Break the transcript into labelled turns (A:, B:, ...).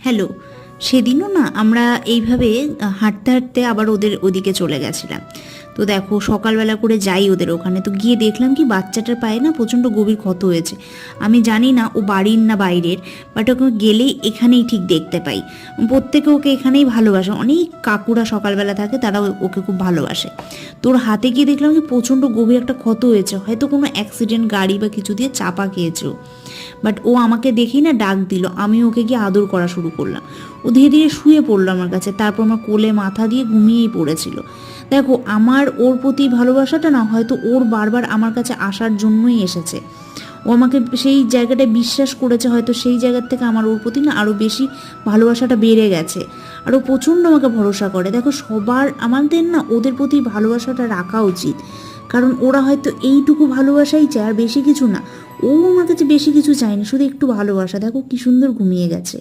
A: Hello. সেদিনও না আমরা এইভাবে হাঁটতে হাঁটতে আবার ওদের ওদিকে চলে গেছিলাম। তো দেখো সকালবেলা করে যাই ওদের ওখানে, তো গিয়ে দেখলাম কি বাচ্চাটার পায়ে না প্রচণ্ড গভীর ক্ষত হয়েছে। আমি জানি না ও বাড়ির না বাইরের, বাট ওকে গেলেই এখানেই ঠিক দেখতে পাই। প্রত্যেকে ওকে এখানেই ভালোবাসে, অনেক কাকুরা সকালবেলা থাকে, তারা ওকে খুব ভালোবাসে। তোর হাতে গিয়ে দেখলাম কি প্রচণ্ড গভীর একটা ক্ষত হয়েছে, হয়তো কোনো অ্যাক্সিডেন্ট গাড়ি বা কিছু দিয়ে চাপা খেয়েছে ও। বাট ও আমাকে দেখেই না ডাক দিল, আমি ওকে গিয়ে আদর করা শুরু করলাম। ও ধীরে ধীরে শুয়ে পড়লো আমার কাছে, তারপর আমার কোলে মাথা দিয়ে ঘুমিয়েই পড়েছিল। দেখো আমার ওর প্রতি ভালোবাসাটা না হয়তো ওর বারবার আমার কাছে আসার জন্যই এসেছে। ও আমাকে সেই জায়গাটায় বিশ্বাস করেছে, হয়তো সেই জায়গার থেকে আমার ওর প্রতি না আরও বেশি ভালোবাসাটা বেড়ে গেছে। আর ও প্রচণ্ড আমাকে ভরসা করে। দেখো সবার আমাদের না ওদের প্রতি ভালোবাসাটা রাখা উচিত, কারণ ওরা হয়তো এইটুকু ভালোবাসাই চায়, আর বেশি কিছু না। ও আমার কাছে বেশি কিছু চায়নি, শুধু একটু ভালোবাসা। দেখো কি সুন্দর ঘুমিয়ে গেছে।